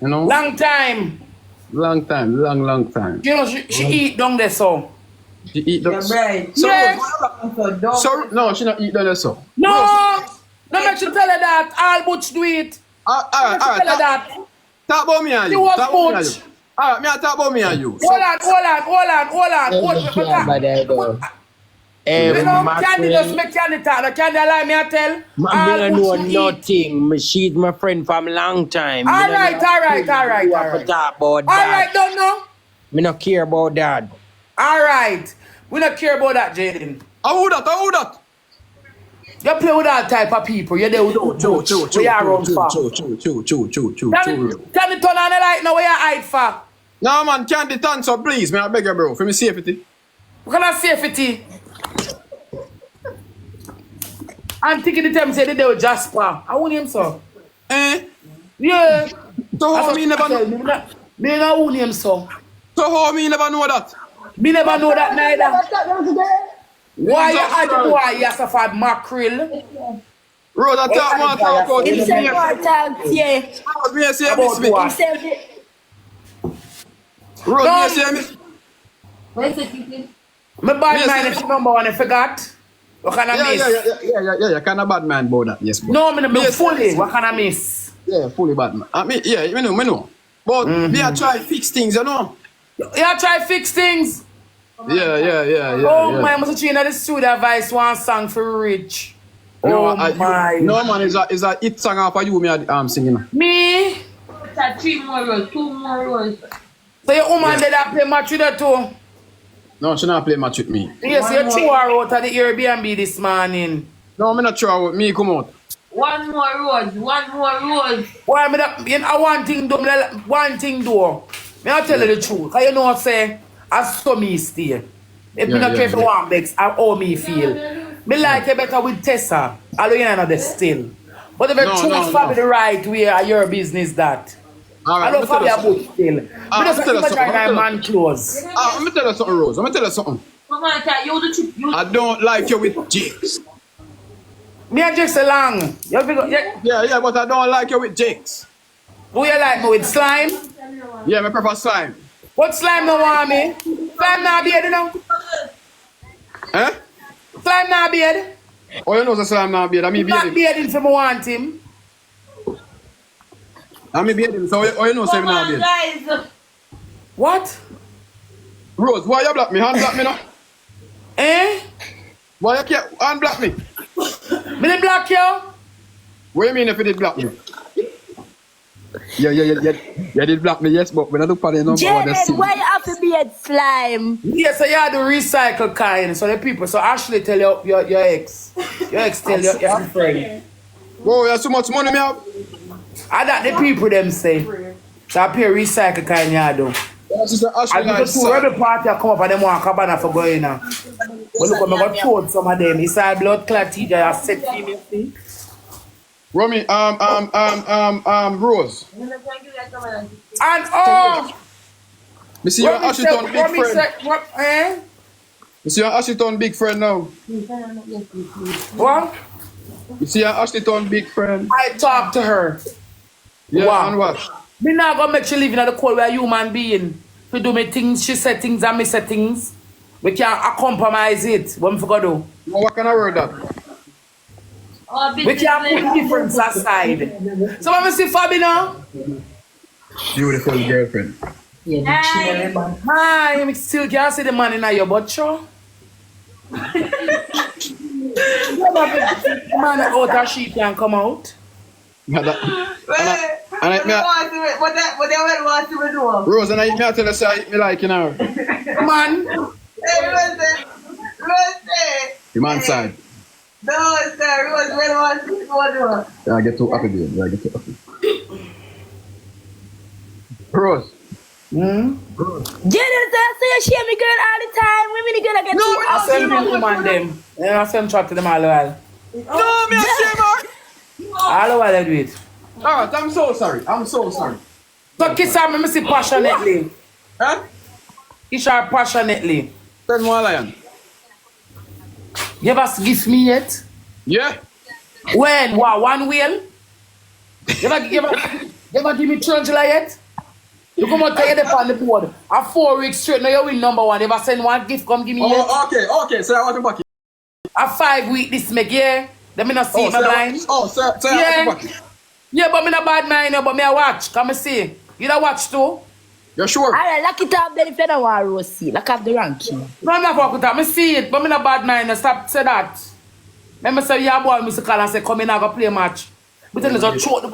You know? Long time. Long time. You know, she eat down there, so. She eat down right. so, Yes. so, no, she not eat down there, so. No! No make you tell her that. All butch do it. Alright. Tell her that. Talk about me and You you. was Talk about me and butch. you. Alright, me I talk about me and you. Hold on. You know, Candy just make Candy talk. No, Candy allow me to tell. I know nothing. She's my friend from a long time. All right. Talk about that. All right, don't know. Me not care about that. All right. We don't care about that, Jaydenn. How that? You play with all type of people. You're there with we are around for. Can you turn on the light now? Where you hide for? No, man, can't turn, so please, man, I beg you, bro, for me safety. What kind of safety? I'm thinking the time say they were Jasper. I want him, so. Yeah. So how me never know? Me not own him, so. So how me never know that? Me never know that neither. Why you had to why you suffered mackerel? Rose, I talk about He said what talk, yeah. Rose, me say miss me. He said it. Rose, me say miss. Where's it? My bad man is number one, I forgot. What can I miss? Yeah, kind of bad man about that, yes. No, me fully. What can I miss? Yeah, fully bad man. I mean, yeah, me know. But me I try fix things, you know. You try fix things. Yeah. Oh my, I must change the studio voice one song for Rich. No, my. No man, is a hit song after you me singing. Me? 3 more rows, 2 more rows. So your woman did that play match with her too? No, she not play match with me. Yes, you threw her out of the Airbnb this morning. No, me not throw out. Me come out. 1 more rows. Why me that? You know, one thing do. Me I tell you the truth. Cause you know what say? I saw me stay. If me not care for one begs, how me feel. Me like it better with Tessa. Although you know the still. But if you choose for the right way, your business that. Right, I don't follow your book still. Me just try my man close. Let me tell you something, Rose. Let me tell you something. Come on, you I don't like you with Jakes. Me and Jakes along. Yeah, but I don't like you with Jakes. Who you like me with slime? Yeah, I prefer slime. What slime no want me? Slime not beard, you know? Eh? Slime not beard. Oh, you know the slime not beard. I mean beard. Not bearding for me want him. I mean beard him. So you know slime not beard. guys. What? Rose, why you block me? Hand block me now? Eh? Why you can't unblock me? Me dey block you? What do you mean if you did block me? Yeah, you did block me, yes, but when I look for the number, Jaydenn, why you have to be a slime? Yes, so you are the recycle kind. So the people, so Ashley tell your ex. Your ex tell your friend. Whoa, you have so much money me have? I that the people them say. So I pay recycle kind you do. That's just Ashley And because two rebel party come up and them want cabana for going now. But look, I got told some of them. It's a blood clot teacher I set female thing. Romy, Rose. And oh! Me see your Ashton big friend. Eh? You see your Ashton big friend now. What? You see your Ashton big friend. I talk to her. Yeah, Wow. and what? Me not gonna make she live in the cold where human being. To do me things, she said things and me say things. We can't compromise it. What me forgot do? Well, what kind of word that? We can't put difference aside. So when we see Fabi now, Beautiful girlfriend. hi, me still can't see the man in your butt show. Man out of sheep can come out. Yeah, What Rose, and I tell you say me like you know. Man, The man side. No, sir, Rose, Yeah, I get too happy, dude. Yeah, I get too happy. Rose. Jaydenn, say you share me girl all the time. Women girl get too I send them woman them. And I send chat to them all the while. No, me a shame her. All the while I do it. Alright, I'm so sorry. So kiss her, me see passionately. Huh? Kiss her passionately. Send more lion. You ever gift me yet? Yeah? When? What? One wheel? You ever You ever give me 300 yet? You come out tell you the on the board. A 4 weeks straight, now you win number one. You ever send one gift, come give me yet? Oh, okay. So I want to back it. A 5 week this make, yeah? Let me not see my blind. So Yeah. I want to back it. Yeah, but me not bad mind, but me a watch. Come and see. You don't watch too? You're sure? Alright, lock it up then if you don't want Rosie. Lock up the ranking. No, I'm not fucking that. Me see it, but me not bad mind. Stop say that. Remember say your boy, Mr. Call and say, come in and go play a match. But then just throw the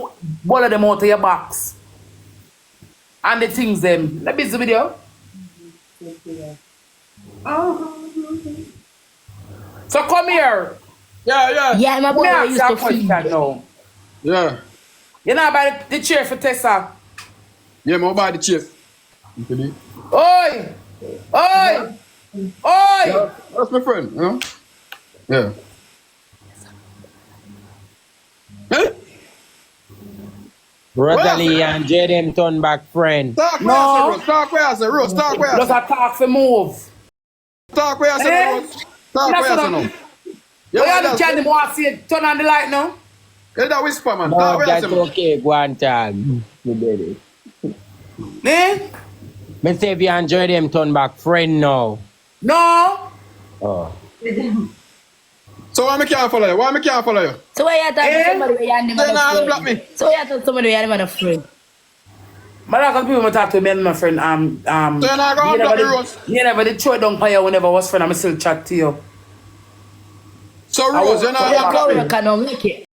ball of them out of your box. And the things them. Let me see the video. So come here. Yeah. Yeah, my boy Me ask used you a to question feed. now. Yeah. You know about the chair for Tessa? Yeah, I'm buy the chip. Oi! Oi! Oi! That's my friend, you know? Yeah. Hey? Rosealee and Jaydenn turn back friend. Talk where No. I say, talk where I say, Rose, talk where I Just say. a talk for move. Talk where I say, Eh? Rose. Talk where I say, no. You have to tell them what I say. Turn on the light now. Get that whisper, man. No, Talk where I that's say, man. okay, go on tag. You did it. Eh? Me say if you enjoy them turn back friend now. No. Oh. So why me can't follow you? Why me can't follow you? So why you talk to somebody where you never Then I know block friend? me. So why you talk to somebody where you never know friend? But like people will talk to me and my friend. So you're not gonna you block never me, Rose? did- you never did throw it down for you whenever I was friend. I'm still chat to you. So Rose, you're not So gonna you block go me. you can make it.